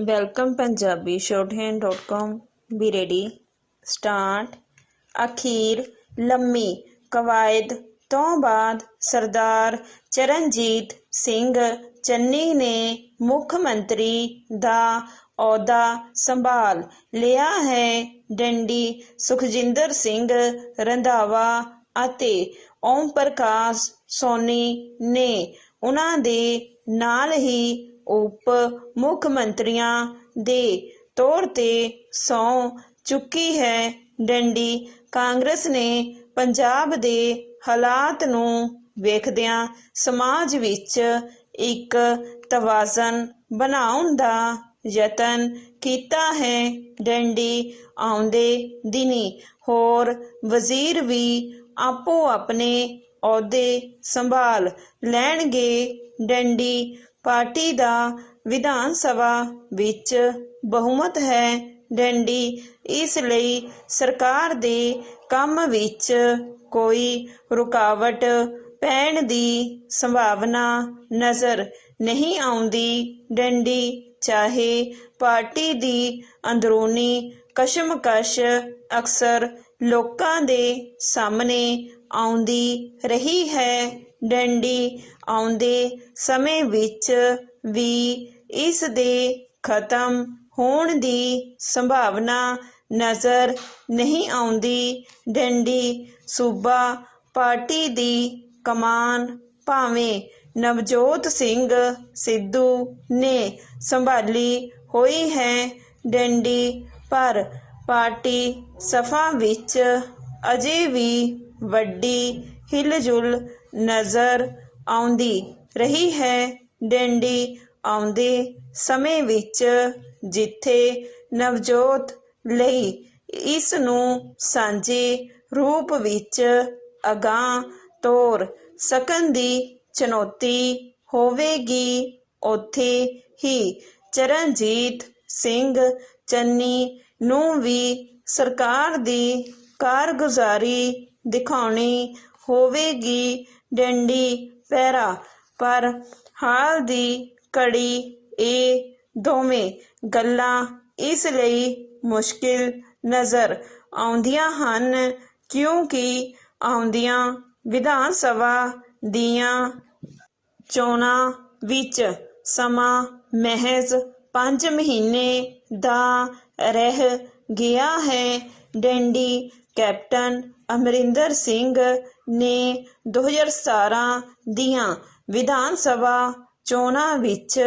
Welcome Punjabi shorthand.com be ready start. अखीर लम्मी कवायद तो बाद सरदार चरणजीत सिंह चन्नी ने मुख मंत्री दा अहुदा संभाल लिया है। डंडी सुखजिंदर सिंह रंधावा ਅਤੇ ओम प्रकाश सोनी ने उन्हां दे नाल ही उप मुख मंत्रियों दे तौर ते सौं चुकी है। डंडी कांग्रेस ने पंजाब दे हालात नूं वेखदियां समाज विच एक तवाज़न बनाउण दा यतन कीता है। डंडी आउंदे दिनी होर वजीर भी आपो अपने अहुदे संभाल लैणगे। डंडी पार्टी दा विधान सभा विच बहुमत है। डंडी इस लई सरकार दे काम विच कोई रुकावट पैण दी संभावना नज़र नहीं आउंदी। डंडी चाहे पार्टी दी अंदरूनी कशमकश अक्सर लोकां दे सामने आउंदी रही है। डंडी आउंदे समय विच भी इस दे खत्म होण दी संभावना नज़र नहीं आउंदी। डंडी सूबा पार्टी दी कमान भावें नवजोत सिंह सिद्धू ने संभाली हुई है। डंडी पर पार्टी सफा विच अजे भी वड्डी हिलजुल नज़र आउंदी रही है। डंडी आउंदे समय विच जिथे नवजोत लई इस नूं सांझे रूप विच अगांह तोर सकण दी चुनौती होवेगी, उत्थे ही चरणजीत सिंह चन्नी नूं भी सरकार दी कारगुजारी दिखाउणी होवेगी। डंडी पैरा पर हाल दी घड़ी ਇਹ ਦੋਵੇਂ ਗੱਲਾਂ ਇਸ ਲਈ ਮੁਸ਼ਕਿਲ ਨਜ਼ਰ ਆਉਂਦੀਆਂ ਹਨ ਕਿਉਂਕਿ ਆਉਂਦੀਆਂ ਵਿਧਾਨ ਸਭਾ ਦੀਆਂ ਚੋਣਾਂ ਵਿੱਚ ਸਮਾਂ ਮਹਿਜ਼ 5 ਮਹੀਨੇ ਦਾ ਰਹਿ ਗਿਆ ਹੈ। ਡੰਡੀ ਕੈਪਟਨ ਅਮਰਿੰਦਰ ਸਿੰਘ ਨੇ 2017 ਦੀਆਂ ਵਿਧਾਨ ਸਭਾ ਚੋਣਾਂ ਵਿੱਚ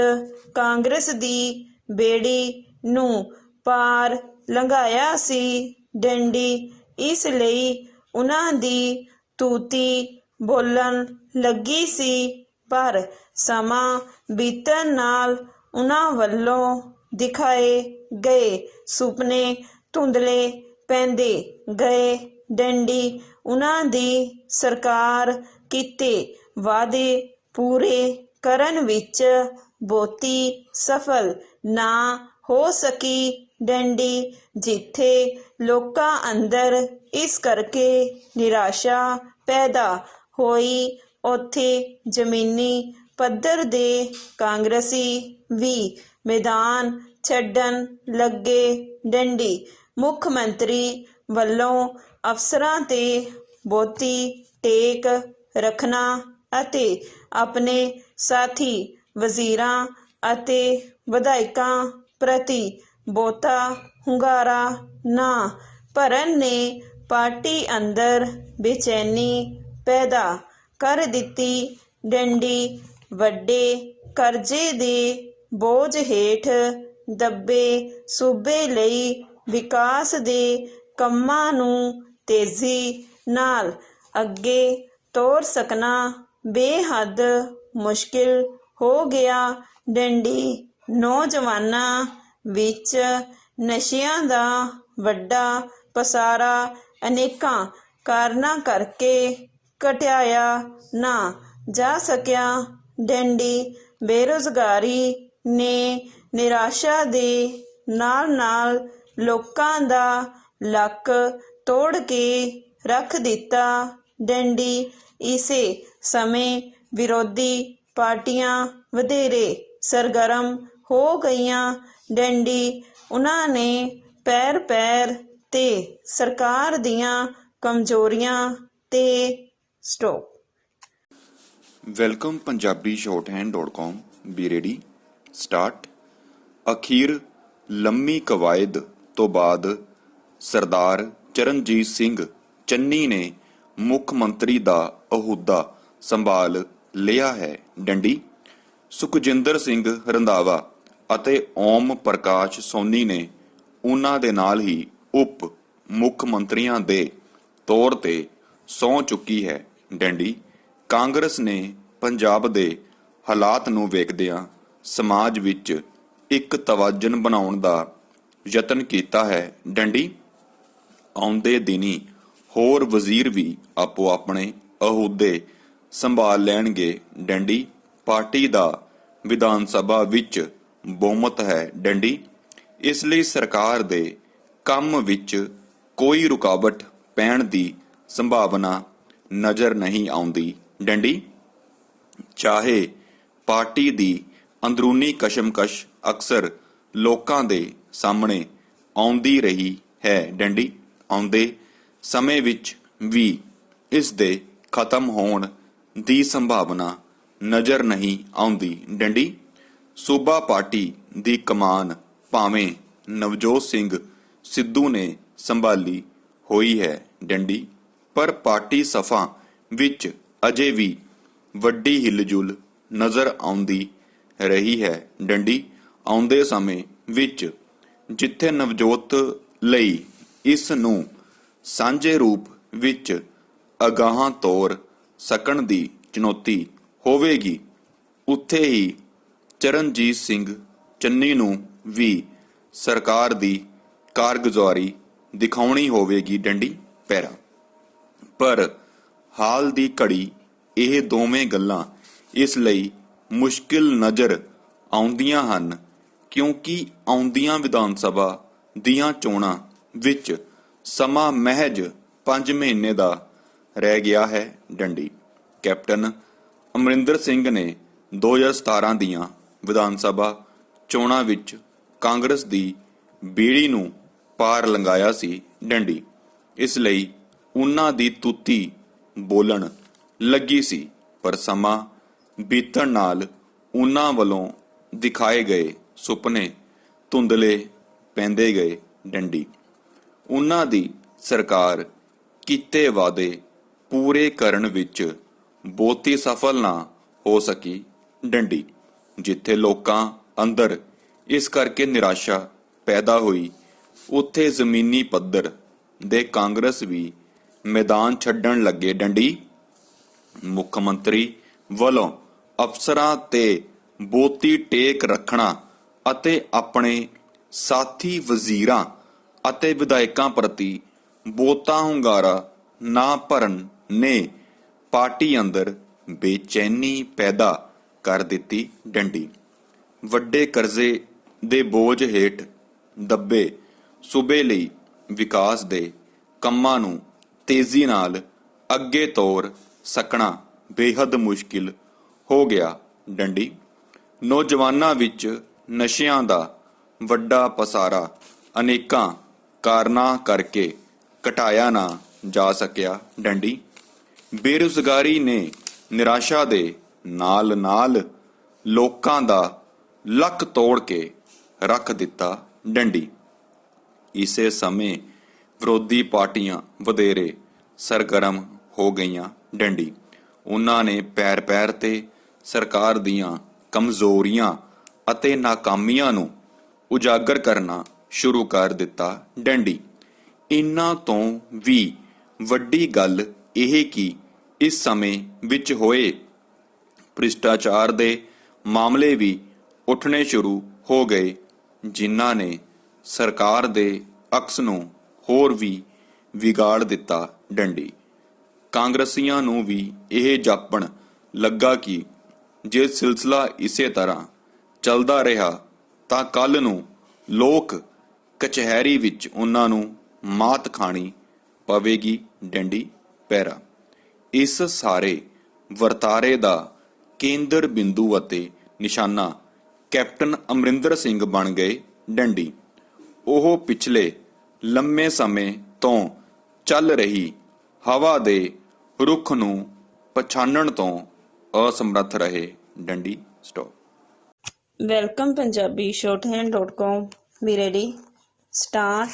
ਕਾਂਗਰਸ ਦੀ ਬੇੜੀ ਨੂੰ ਪਾਰ ਲੰਘਾਇਆ ਸੀ। ਡੰਡੀ ਇਸ ਲਈ ਉਨ੍ਹਾਂ ਦੀ ਤੂਤੀ ਬੋਲਣ ਲੱਗੀ ਸੀ, ਪਰ ਸਮਾਂ ਬੀਤਣ ਨਾਲ ਉਨ੍ਹਾਂ ਵੱਲੋਂ ਦਿਖਾਏ ਗਏ ਸੁਪਨੇ ਧੁੰਦਲੇ ਪੈਂਦੇ ਗਏ। ਡੰਡੀ ਉਨ੍ਹਾਂ ਦੀ ਸਰਕਾਰ ਕੀਤੇ ਵਾਅਦੇ ਪੂਰੇ ਕਰਨ ਵਿੱਚ ਬਹੁਤੀ ਸਫਲ ਨਾ ਹੋ ਸਕੀ। ਡੰਡੀ ਜਿੱਥੇ ਲੋਕਾਂ ਅੰਦਰ ਇਸ ਕਰਕੇ ਨਿਰਾਸ਼ਾ ਪੈਦਾ ਹੋਈ, ਉੱਥੇ ਜ਼ਮੀਨੀ ਪੱਧਰ ਦੇ ਕਾਂਗਰਸੀ ਵੀ ਮੈਦਾਨ ਛੱਡਣ ਲੱਗੇ। ਡੰਡੀ ਮੁੱਖ ਮੰਤਰੀ ਵੱਲੋਂ ਅਫਸਰਾਂ ਤੇ ਬਹੁਤੀ ਟੇਕ ਰੱਖਣਾ ਅਤੇ ਆਪਣੇ ਸਾਥੀ ਵਜ਼ੀਰਾਂ ਅਤੇ ਵਿਧਾਇਕਾਂ ਪ੍ਰਤੀ ਬਹੁਤਾ ਹੁੰਗਾਰਾ ਨਾ ਭਰਨ ਨੇ ਪਾਰਟੀ ਅੰਦਰ ਬੇਚੈਨੀ ਪੈਦਾ ਕਰ ਦਿੱਤੀ। ਡੰਡੀ ਵੱਡੇ ਕਰਜ਼ੇ ਦੇ ਬੋਝ ਹੇਠ ਦੱਬੇ ਸੂਬੇ ਲਈ ਵਿਕਾਸ ਦੇ ਕੰਮਾਂ ਨੂੰ ਤੇਜ਼ੀ ਨਾਲ ਅੱਗੇ ਤੋਰ ਸਕਣਾ ਬੇਹੱਦ ਮੁਸ਼ਕਿਲ ਹੋ ਗਿਆ। ਡੰਡੀ ਨੌਜਵਾਨਾਂ ਵਿੱਚ ਨਸ਼ਿਆਂ ਦਾ ਵੱਡਾ ਪਸਾਰਾ ਅਨੇਕਾਂ ਕਾਰਨਾਂ ਕਰਕੇ ਘਟਾਇਆ ਨਾ ਜਾ ਸਕਿਆ। ਡੰਡੀ ਬੇਰੁਜ਼ਗਾਰੀ ਨੇ ਨਿਰਾਸ਼ਾ ਦੇ ਨਾਲ ਨਾਲ ਲੋਕਾਂ ਦਾ ਲੱਕ ਤੋੜ ਕੇ ਰੱਖ ਦਿੱਤਾ। ਡੰਡੀ ਇਸੇ ਸਮੇਂ ਵਿਰੋਧੀ ਪਾਰਟੀਆਂ ਵਧੇਰੇ ਸਰਗਰਮ ਹੋ ਗਈਆਂ ਡੰਡੀ। ਉਹਨਾਂ ਨੇ ਪੈਰ ਪੈਰ ਤੇ ਸਰਕਾਰ ਦੀਆਂ ਕਮਜ਼ੋਰੀਆਂ ਤੇ stop. Welcome Punjabi shorthand.com B ready start. ਅਖੀਰ ਲੰਮੀ ਕਵਾਇਦ ਤੋਂ ਬਾਅਦ ਸਰਦਾਰ ਚਰਨਜੀਤ ਸਿੰਘ ਚੰਨੀ ਨੇ ਮੁੱਖ ਮੰਤਰੀ ਦਾ ਅਹੁਦਾ ਸੰਭਾਲ ਲਿਆ ਹੈ। ਡੰਡੀ। ਸੁਖਜਿੰਦਰ ਸਿੰਘ ਰੰਧਾਵਾ ਅਤੇ ਓਮ ਪ੍ਰਕਾਸ਼ ਸੋਨੀ ਨੇ ਉਹਨਾਂ ਦੇ ਨਾਲ ਹੀ ਉਪ ਮੁੱਖ ਮੰਤਰੀਆਂ ਦੇ ਤੌਰ ਤੇ ਸਹੁੰ ਚੁੱਕੀ ਹੈ। ਡੰਡੀ। ਕਾਂਗਰਸ ਨੇ ਪੰਜਾਬ ਦੇ ਹਾਲਾਤ ਨੂੰ ਵੇਖਦਿਆਂ ਸਮਾਜ ਵਿੱਚ ਇੱਕ ਤਵਾਜ਼ਨ ਬਣਾਉਣ ਦਾ ਯਤਨ ਕੀਤਾ ਹੈ। ਡੰਡੀ। ਆਉਂਦੇ ਦਿਨੀ ਹੋਰ ਵਜ਼ੀਰ ਵੀ ਆਪੋ ਆਪਣੇ ਅਹੁਦੇ ਸੰਭਾਲ ਲੈਣਗੇ। ਡੰਡੀ। ਪਾਰਟੀ ਦਾ ਵਿਧਾਨ ਸਭਾ ਵਿੱਚ ਬਹੁਮਤ ਹੈ। ਡੰਡੀ। ਇਸ ਲਈ ਸਰਕਾਰ ਦੇ ਕੰਮ ਵਿੱਚ ਕੋਈ ਰੁਕਾਵਟ ਪੈਣ ਦੀ ਸੰਭਾਵਨਾ ਨਜ਼ਰ ਨਹੀਂ ਆਉਂਦੀ। ਡੰਡੀ। ਚਾਹੇ ਪਾਰਟੀ ਦੀ ਅੰਦਰੂਨੀ ਕਸ਼ਮਕਸ਼ ਅਕਸਰ ਲੋਕਾਂ ਦੇ ਸਾਹਮਣੇ ਆਉਂਦੀ ਰਹੀ ਹੈ। ਡੰਡੀ। ਆਉਂਦੇ ਸਮੇਂ ਵਿੱਚ ਵੀ ਇਸ ਦੇ ਖਤਮ ਹੋਣ ਦੀ ਸੰਭਾਵਨਾ ਨਜ਼ਰ ਨਹੀਂ ਆਉਂਦੀ। ਡੰਡੀ। ਸੂਬਾ ਪਾਰਟੀ ਦੀ ਕਮਾਨ ਭਾਵੇਂ ਨਵਜੋਤ ਸਿੰਘ ਸਿੱਧੂ ਨੇ ਸੰਭਾਲੀ ਹੋਈ ਹੈ। ਡੰਡੀ। ਪਰ ਪਾਰਟੀ ਸਫਾ ਵਿੱਚ ਅਜੇ ਵੀ ਵੱਡੀ ਹਿਲਜੁਲ ਨਜ਼ਰ ਆਉਂਦੀ ਰਹੀ ਹੈ। ਡੰਡੀ। ਆਉਂਦੇ ਸਮੇਂ ਵਿੱਚ ਜਿੱਥੇ ਨਵਜੋਤ ਲਈ ਇਸ ਨੂੰ ਸਾਂਝੇ ਰੂਪ ਵਿੱਚ ਅਗਾਹਾਂ ਤੋਰ ਸਕਣ ਦੀ ਚੁਣੌਤੀ ਹੋਵੇਗੀ, ਉੱਥੇ ਹੀ ਚਰਨਜੀਤ ਸਿੰਘ ਚੰਨੀ ਨੂੰ ਵੀ ਸਰਕਾਰ ਦੀ ਕਾਰਗੁਜ਼ਾਰੀ ਦਿਖਾਉਣੀ ਹੋਵੇਗੀ। ਡੰਡੀ। ਪੈਰਾ। ਪਰ ਹਾਲ ਦੀ ਘੜੀ ਇਹ ਦੋਵੇਂ ਗੱਲਾਂ ਇਸ ਲਈ ਮੁਸ਼ਕਿਲ ਨਜ਼ਰ ਆਉਂਦੀਆਂ ਹਨ ਕਿਉਂਕਿ ਆਉਂਦੀਆਂ ਵਿਧਾਨ ਸਭਾ ਦੀਆਂ ਚੋਣਾਂ ਵਿੱਚ ਸਮਾਂ ਮਹਿਜ 5 ਮਹੀਨੇ ਦਾ ਰਹਿ ਗਿਆ ਹੈ। ਡੰਡੀ। ਕੈਪਟਨ ਅਮਰਿੰਦਰ ਸਿੰਘ ਨੇ 2017 ਦੀਆਂ ਵਿਧਾਨ ਸਭਾ ਚੋਣਾਂ ਵਿੱਚ ਕਾਂਗਰਸ ਦੀ ਬੇੜੀ ਨੂੰ ਪਾਰ ਲੰਘਾਇਆ ਸੀ। ਡੰਡੀ। ਇਸ ਲਈ ਉਹਨਾਂ ਦੀ ਤੁੱਤੀ ਬੋਲਣ ਲੱਗੀ ਸੀ, ਪਰ ਸਮਾਂ ਬੀਤਣ ਨਾਲ ਉਹਨਾਂ ਵੱਲੋਂ ਦਿਖਾਏ ਗਏ ਸੁਪਨੇ ਧੁੰਦਲੇ ਪੈਂਦੇ ਗਏ। ਡੰਡੀ। ਉਹਨਾਂ ਦੀ ਸਰਕਾਰ ਕੀਤੇ ਵਾਅਦੇ ਪੂਰੇ ਕਰਨ ਵਿੱਚ ਬਹੁਤੀ ਸਫਲ ਨਾ ਹੋ ਸਕੀ। ਡੰਡੀ। ਜਿੱਥੇ ਲੋਕਾਂ ਅੰਦਰ ਇਸ ਕਰਕੇ ਨਿਰਾਸ਼ਾ ਪੈਦਾ ਹੋਈ, ਉੱਥੇ ਜ਼ਮੀਨੀ ਪੱਧਰ ਦੇ ਕਾਂਗਰਸ ਵੀ ਮੈਦਾਨ ਛੱਡਣ ਲੱਗੇ। ਡੰਡੀ। ਮੁੱਖ ਮੰਤਰੀ ਵੱਲੋਂ ਅਫਸਰਾਂ ਤੇ ਬਹੁਤੀ ਟੇਕ ਰੱਖਣਾ ਅਤੇ ਆਪਣੇ ਸਾਥੀ ਵਜ਼ੀਰਾਂ ਅਤੇ ਵਿਧਾਇਕਾਂ ਪ੍ਰਤੀ ਬਹੁਤਾ ਹੁੰਗਾਰਾ ਨਾ ਭਰਨ ਨੇ ਪਾਰਟੀ ਅੰਦਰ ਬੇਚੈਨੀ ਪੈਦਾ ਕਰ ਦਿੱਤੀ। ਡੰਡੀ। ਵੱਡੇ ਕਰਜ਼ੇ ਦੇ ਬੋਝ ਹੇਠ ਦੱਬੇ ਸੂਬੇ ਲਈ ਵਿਕਾਸ ਦੇ ਕੰਮਾਂ ਨੂੰ ਤੇਜ਼ੀ ਨਾਲ ਅੱਗੇ ਤੋਰ ਸਕਣਾ ਬੇਹੱਦ ਮੁਸ਼ਕਿਲ ਹੋ ਗਿਆ। ਡੰਡੀ। ਨੌਜਵਾਨਾਂ ਵਿੱਚ ਨਸ਼ਿਆਂ ਦਾ ਵੱਡਾ ਪਸਾਰਾ ਅਨੇਕਾਂ ਕਾਰਨਾਂ ਕਰਕੇ ਘਟਾਇਆ ਨਾ ਜਾ ਸਕਿਆ। ਡੰਡੀ। ਬੇਰੁਜ਼ਗਾਰੀ ਨੇ ਨਿਰਾਸ਼ਾ ਦੇ ਨਾਲ ਨਾਲ ਲੋਕਾਂ ਦਾ ਲੱਕ ਤੋੜ ਕੇ ਰੱਖ ਦਿੱਤਾ। ਡੰਡੀ। ਇਸੇ ਸਮੇਂ ਵਿਰੋਧੀ ਪਾਰਟੀਆਂ ਵਧੇਰੇ ਸਰਗਰਮ ਹੋ ਗਈਆਂ। ਡੰਡੀ। ਉਹਨਾਂ ਨੇ ਪੈਰ ਪੈਰ ਤੇ ਸਰਕਾਰ ਦੀਆਂ ਕਮਜ਼ੋਰੀਆਂ ਅਤੇ ਨਾਕਾਮੀਆਂ ਨੂੰ ਉਜਾਗਰ ਕਰਨਾ ਸ਼ੁਰੂ ਕਰ ਦਿੱਤਾ। ਡੰਡੀ। ਇਹਨਾਂ ਤੋਂ ਵੀ ਵੱਡੀ ਗੱਲ ਇਹ ਕਿ ਇਸ ਸਮੇਂ ਵਿੱਚ ਹੋਏ ਭ੍ਰਿਸ਼ਟਾਚਾਰ ਦੇ ਮਾਮਲੇ ਵੀ ਉੱਠਣੇ ਸ਼ੁਰੂ ਹੋ ਗਏ, ਜਿਨ੍ਹਾਂ ਨੇ ਸਰਕਾਰ ਦੇ ਅਕਸ ਨੂੰ ਹੋਰ ਵੀ ਵਿਗਾੜ ਦਿੱਤਾ। ਡੰਡੀ। ਕਾਂਗਰਸੀਆਂ ਨੂੰ ਵੀ ਇਹ ਜਾਪਣ ਲੱਗਾ ਕਿ ਜੇ ਸਿਲਸਿਲਾ ਇਸੇ ਤਰ੍ਹਾਂ ਚੱਲਦਾ ਰਿਹਾ ਤਾਂ ਕੱਲ ਨੂੰ ਲੋਕ ਕਚਹਿਰੀ ਵਿੱਚ ਉਹਨਾਂ ਨੂੰ ਮਾਤ ਖਾਣੀ ਪਵੇਗੀ। ਡੰਡੀ। ਪੈਰਾ। ਇਸ ਸਾਰੇ ਵਰਤਾਰੇ ਦਾ ਕੇਂਦਰ ਬਿੰਦੂ ਅਤੇ ਨਿਸ਼ਾਨਾ ਕੈਪਟਨ ਅਮਰਿੰਦਰ ਸਿੰਘ ਬਣ ਗਏ ਡੰਡੀ। ਉਹ ਪਿਛਲੇ ਲੰਮੇ ਸਮੇਂ ਤੋਂ ਚੱਲ ਰਹੀ ਹਵਾ ਦੇ ਰੁੱਖ ਨੂੰ ਪਛਾਣਨ ਤੋਂ ਅਸਮਰੱਥ ਰਹੇ ਡੰਡੀ। Stop. Welcome Punjabi shorthand.com be ready start।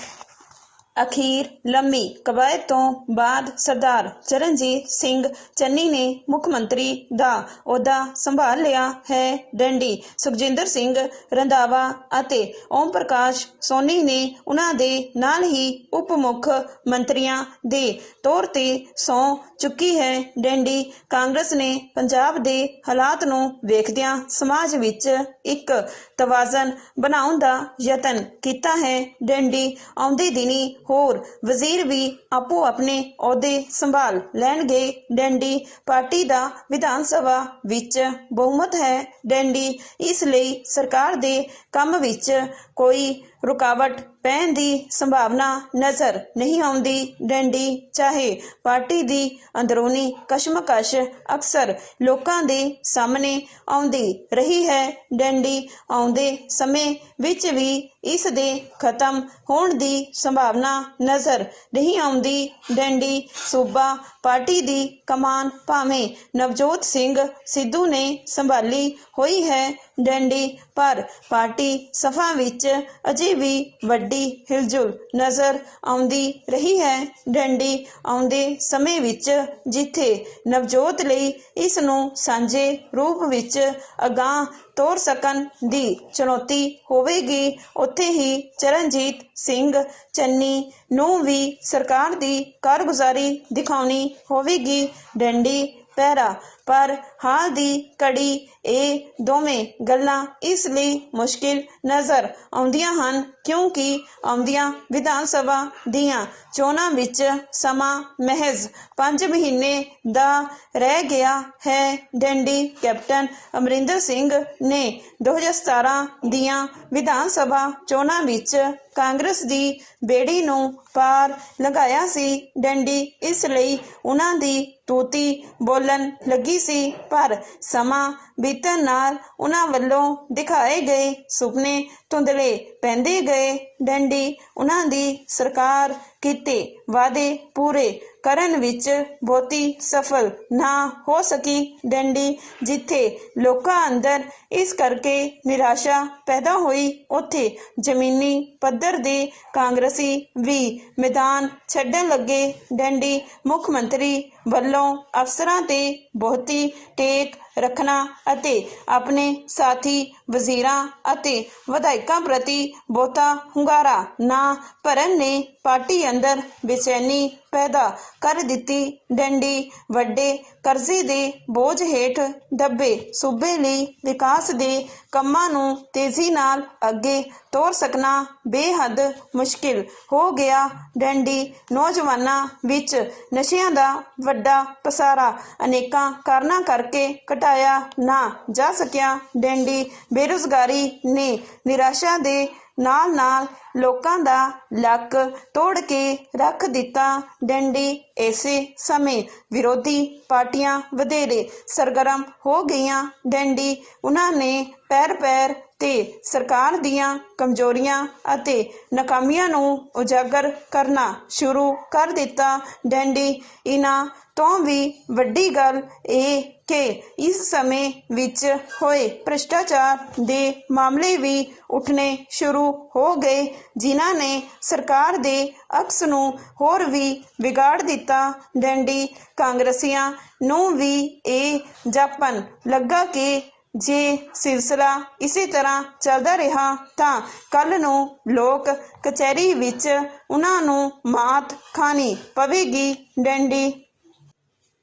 ਅਖੀਰ ਲੰਮੀ ਕਵਾਇਦ ਤੋਂ ਬਾਅਦ ਸਰਦਾਰ ਚਰਨਜੀਤ ਸਿੰਘ ਚੰਨੀ ਨੇ ਮੁੱਖ ਮੰਤਰੀ ਦਾ ਅਹੁਦਾ ਸੰਭਾਲ ਲਿਆ ਹੈ। ਡੰਡੀ ਸੁਖਜਿੰਦਰ ਸਿੰਘ ਰੰਧਾਵਾ ਅਤੇ ਓਮ ਪ੍ਰਕਾਸ਼ ਸੋਨੀ ਨੇ ਉਹਨਾਂ ਦੇ ਨਾਲ ਹੀ ਉਪ ਮੁੱਖ ਮੰਤਰੀਆਂ ਦੇ ਤੌਰ ਤੇ ਸਹੁੰ ਚੁੱਕੀ ਹੈ। ਡੰਡੀ ਕਾਂਗਰਸ ਨੇ ਪੰਜਾਬ ਦੇ ਹਾਲਾਤ ਨੂੰ ਵੇਖਦਿਆਂ ਸਮਾਜ ਵਿੱਚ ਇੱਕ ਤਵਾਜ਼ਨ ਬਣਾਉਣ ਦਾ ਯਤਨ ਕੀਤਾ ਹੈ। ਡੰਡੀ ਆਉਂਦੇ ਦਿਨੀ ਹੋਰ ਵਜ਼ੀਰ ਵੀ ਆਪੋ ਆਪਣੇ ਅਹੁਦੇ ਸੰਭਾਲ ਲੈਣਗੇ। ਡੰਡੀ ਪਾਰਟੀ ਦਾ ਵਿਧਾਨ ਸਭਾ ਵਿੱਚ ਬਹੁਮਤ ਹੈ। ਡੰਡੀ ਇਸ ਲਈ ਸਰਕਾਰ ਦੇ ਕੰਮ ਵਿੱਚ ਕੋਈ ਰੁਕਾਵਟ ਪੈਣ ਦੀ ਸੰਭਾਵਨਾ ਨਜ਼ਰ ਨਹੀਂ ਆਉਂਦੀ। ਡੰਡੀ ਚਾਹੇ ਪਾਰਟੀ ਦੀ ਅੰਦਰੂਨੀ ਕਸ਼ਮਕਸ਼ ਅਕਸਰ ਲੋਕਾਂ ਦੇ ਸਾਹਮਣੇ ਆਉਂਦੀ ਰਹੀ ਹੈ। ਡੰਡੀ ਆਉਂਦੇ ਸਮੇਂ ਵਿੱਚ ਵੀ ਇਸ ਦੇ ਖਤਮ ਹੋਣ ਦੀ ਸੰਭਾਵਨਾ ਨਜ਼ਰ ਨਹੀਂ ਆਉਂਦੀ। ਡੰਡੀ ਸੂਬਾ ਪਾਰਟੀ ਦੀ ਕਮਾਨ ਭਾਵੇਂ ਨਵਜੋਤ ਸਿੰਘ ਸਿੱਧੂ ਨੇ ਸੰਭਾਲੀ ਹੋਈ ਹੈ। ਡੰਡੀ ਪਰ ਪਾਰਟੀ ਸਫਾ ਵਿੱਚ ਅਜੇ ਵੀ ਵੱਡੀ ਹਿਲਜੁਲ ਨਜ਼ਰ ਆਉਂਦੀ ਰਹੀ ਹੈ। ਡੰਡੀ ਆਉਂਦੇ ਸਮੇਂ ਵਿੱਚ ਜਿੱਥੇ ਨਵਜੋਤ ਲਈ ਇਸ ਨੂੰ ਸਾਂਝੇ ਰੂਪ ਵਿੱਚ ਅਗਾਂਹ ਤੋਰ ਸਕਣ ਦੀ ਚੁਣੌਤੀ ਹੋਵੇਗੀ, ਉੱਥੇ ਹੀ ਚਰਨਜੀਤ ਸਿੰਘ ਚੰਨੀ ਨੂੰ ਵੀ ਸਰਕਾਰ ਦੀ ਕਾਰਗੁਜ਼ਾਰੀ ਦਿਖਾਉਣੀ ਹੋਵੇਗੀ। ਡੰਡੀ ਪਹਿਰਾ ਪਰ ਹਾਲ ਦੀ ਘੜੀ ਇਹ ਦੋਵੇਂ ਗੱਲਾਂ ਇਸ ਲਈ ਮੁਸ਼ਕਿਲ ਨਜ਼ਰ ਆਉਂਦੀਆਂ ਹਨ ਕਿਉਂਕਿ ਆਉਂਦੀਆਂ ਵਿਧਾਨ ਸਭਾ ਦੀਆਂ ਚੋਣਾਂ ਵਿੱਚ ਸਮਾਂ ਮਹਿਜ਼ 5 ਮਹੀਨੇ ਦਾ ਰਹਿ ਗਿਆ ਹੈ। ਡੰਡੀ ਕੈਪਟਨ ਅਮਰਿੰਦਰ ਸਿੰਘ ਨੇ 2017 ਦੀਆਂ ਵਿਧਾਨ ਸਭਾ ਚੋਣਾਂ ਵਿੱਚ ਕਾਂਗਰਸ ਦੀ ਬੇੜੀ ਨੂੰ ਪਾਰ ਲੰਘਾਇਆ ਸੀ। ਡੰਡੀ ਇਸ ਲਈ ਉਹਨਾਂ ਦੀ ਤੂਤੀ ਬੋਲਣ ਲੱਗੀ ਸੀ, ਪਰ ਸਮਾਂ ਬੀਤਣ ਨਾਲ ਉਹਨਾਂ ਵੱਲੋਂ ਦਿਖਾਏ ਗਏ ਸੁਪਨੇ ਧੁੰਦਲੇ ਪੈਂਦੇ ਗਏ। ਡੰਡੀ ਉਹਨਾਂ ਦੀ ਸਰਕਾਰ ਕੀਤੇ ਵਾਅਦੇ ਪੂਰੇ ਕਰਨ ਵਿੱਚ ਬਹੁਤੀ ਸਫਲ ਨਾ ਹੋ ਸਕੀ। ਡੰਡੀ ਜਿੱਥੇ ਲੋਕਾਂ ਅੰਦਰ ਇਸ ਕਰਕੇ ਨਿਰਾਸ਼ਾ ਪੈਦਾ ਹੋਈ, ਉੱਥੇ ਜ਼ਮੀਨੀ ਪੱਧਰ ਦੇ ਕਾਂਗਰਸੀ ਵੀ ਮੈਦਾਨ ਛੱਡਣ ਲੱਗੇ। ਡੰਡੀ ਮੁੱਖ ਮੰਤਰੀ ਵੱਲੋਂ ਅਫਸਰਾਂ ਤੇ ਬਹੁਤੀ ਟੇਕ ਰੱਖਣਾ ਅਤੇ ਆਪਣੇ ਸਾਥੀ ਵਜ਼ੀਰਾਂ ਅਤੇ ਵਿਧਾਇਕਾਂ ਪ੍ਰਤੀ ਬਹੁਤਾ ਹੁੰਗਾਰਾ ਨਾ ਭਰਨ ਨੇ ਪਾਰਟੀ ਅੰਦਰ ਬੇਚੈਨੀ ਪੈਦਾ ਕਰ ਦਿੱਤੀ। ਡੰਡੀ ਵੱਡੇ ਕਰਜ਼ੇ ਦੇ ਬੋਝ ਹੇਠ ਦੱਬੇ ਸੂਬੇ ਲਈ ਵਿਕਾਸ ਦੇ ਕੰਮਾਂ ਨੂੰ ਤੇਜ਼ੀ ਨਾਲ ਅੱਗੇ ਤੋਰ ਸਕਣਾ ਬੇਹੱਦ ਮੁਸ਼ਕਿਲ ਹੋ ਗਿਆ। ਡੰਡੀ ਨੌਜਵਾਨਾਂ ਵਿੱਚ ਨਸ਼ਿਆਂ ਦਾ ਵੱਡਾ ਪਸਾਰਾ ਅਨੇਕਾਂ ਕਾਰਨਾਂ ਕਰਕੇ ਘਟਾਇਆ ਨਾ ਜਾ ਸਕਿਆ। ਡੰਡੀ ਬੇਰੁਜ਼ਗਾਰੀ ਨੇ ਨਿਰਾਸ਼ਾ ਦੇ ਨਾਲ ਨਾਲ ਲੋਕਾਂ ਦਾ ਲੱਕ ਤੋੜ ਕੇ ਰੱਖ ਦਿੱਤਾ। ਡੰਡੀ ਇਸੇ ਸਮੇਂ ਵਿਰੋਧੀ ਪਾਰਟੀਆਂ ਵਧੇਰੇ ਸਰਗਰਮ ਹੋ ਗਈਆਂ। ਡੰਡੀ ਉਹਨਾਂ ਨੇ ਪੈਰ ਪੈਰ ਤੇ ਸਰਕਾਰ ਦੀਆਂ ਕਮਜ਼ੋਰੀਆਂ ਅਤੇ ਨਾਕਾਮੀਆਂ ਨੂੰ ਉਜਾਗਰ ਕਰਨਾ ਸ਼ੁਰੂ ਕਰ ਦਿੱਤਾ। ਡੰਡੀ ਇਹਨਾਂ ਤੋਂ ਵੀ ਵੱਡੀ ਗੱਲ ਇਹ ਕਿ ਇਸ ਸਮੇਂ ਵਿੱਚ ਹੋਏ ਭ੍ਰਿਸ਼ਟਾਚਾਰ ਦੇ ਮਾਮਲੇ ਵੀ ਉੱਠਣੇ ਸ਼ੁਰੂ ਹੋ ਗਏ, ਜਿਨ੍ਹਾਂ ਨੇ ਸਰਕਾਰ ਦੇ ਅਕਸ ਨੂੰ ਹੋਰ ਵੀ ਵਿਗਾੜ ਦਿੱਤਾ। ਡੰਡੀ ਕਾਂਗਰਸੀਆਂ ਨੂੰ ਵੀ ਇਹ ਜਾਪਣ ਲੱਗਾ ਕਿ ਜੇ ਸਿਲਸਿਲਾ ਇਸੇ ਤਰ੍ਹਾਂ ਚੱਲਦਾ ਰਿਹਾ ਤਾਂ ਕੱਲ੍ਹ ਨੂੰ ਲੋਕ ਕਚਹਿਰੀ ਵਿੱਚ ਉਹਨਾਂ ਨੂੰ ਮਾਤ ਖਾਣੀ ਪਵੇਗੀ। ਡੰਡੀ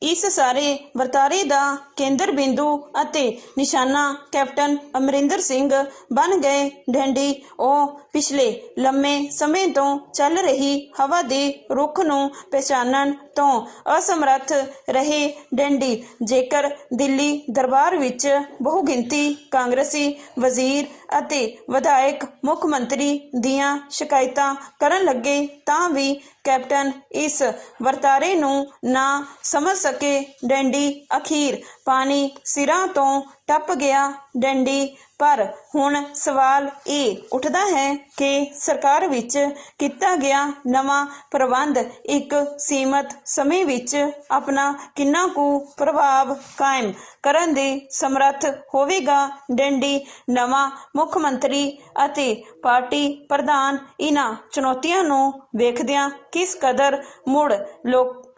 ਇਸ ਸਾਰੇ ਵਰਤਾਰੇ ਦਾ ਕੇਂਦਰ ਬਿੰਦੂ ਅਤੇ ਨਿਸ਼ਾਨਾ ਕੈਪਟਨ ਅਮਰਿੰਦਰ ਸਿੰਘ ਬਣ ਗਏ। ਡੰਡੀ ਉਹ ਪਿਛਲੇ ਲੰਮੇ ਸਮੇਂ ਤੋਂ ਚੱਲ ਰਹੀ ਹਵਾ ਦੇ ਰੁੱਖ ਨੂੰ ਪਛਾਣਨ ਤੋਂ ਅਸਮਰੱਥ ਰਹੇ। ਡੰਡੀ ਜੇਕਰ ਦਿੱਲੀ ਦਰਬਾਰ ਵਿੱਚ ਬਹੁਗਿਣਤੀ ਕਾਂਗਰਸੀ ਵਜ਼ੀਰ ਅਤੇ ਵਿਧਾਇਕ ਮੁੱਖ ਮੰਤਰੀ ਦੀਆਂ ਸ਼ਿਕਾਇਤਾਂ ਕਰਨ ਲੱਗੇ ਤਾਂ ਵੀ ਕੈਪਟਨ ਇਸ ਵਰਤਾਰੇ ਨੂੰ ਨਾ ਸਮਝ ਸਕੇ। ਡੰਡੀ ਅਖੀਰ ਪਾਣੀ ਸਿਰਾਂ ਤੋਂ ਟੱਪ ਗਿਆ ਡੰਡੀ। ਪਰ ਹੁਣ ਸਵਾਲ ਇਹ ਉੱਠਦਾ ਹੈ ਕਿ ਸਰਕਾਰ ਵਿੱਚ ਕੀਤਾ ਗਿਆ ਨਵਾਂ ਪ੍ਰਬੰਧ ਇੱਕ ਸੀਮਤ ਸਮੇਂ ਵਿੱਚ ਆਪਣਾ ਕਿੰਨਾ ਕੁ ਪ੍ਰਭਾਵ ਕਾਇਮ ਕਰਨ ਦੇ ਸਮਰੱਥ ਹੋਵੇਗਾ। ਡੰਡੀ ਨਵਾਂ ਮੁੱਖ ਮੰਤਰੀ ਅਤੇ ਪਾਰਟੀ ਪ੍ਰਧਾਨ ਇਹਨਾਂ ਚੁਣੌਤੀਆਂ ਨੂੰ ਵੇਖਦਿਆਂ ਕਿਸ ਕਦਰ ਮੁੜ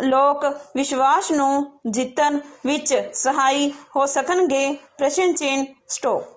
ਲੋਕ ਵਿਸ਼ਵਾਸ ਨੂੰ ਜਿੱਤਣ ਵਿੱਚ ਸਹਾਈ ਹੋ ਸਕਣਗੇ। ਪ੍ਰਸ਼ਨ ਚਿੰਨ੍ਹ ਸਟਾਪ।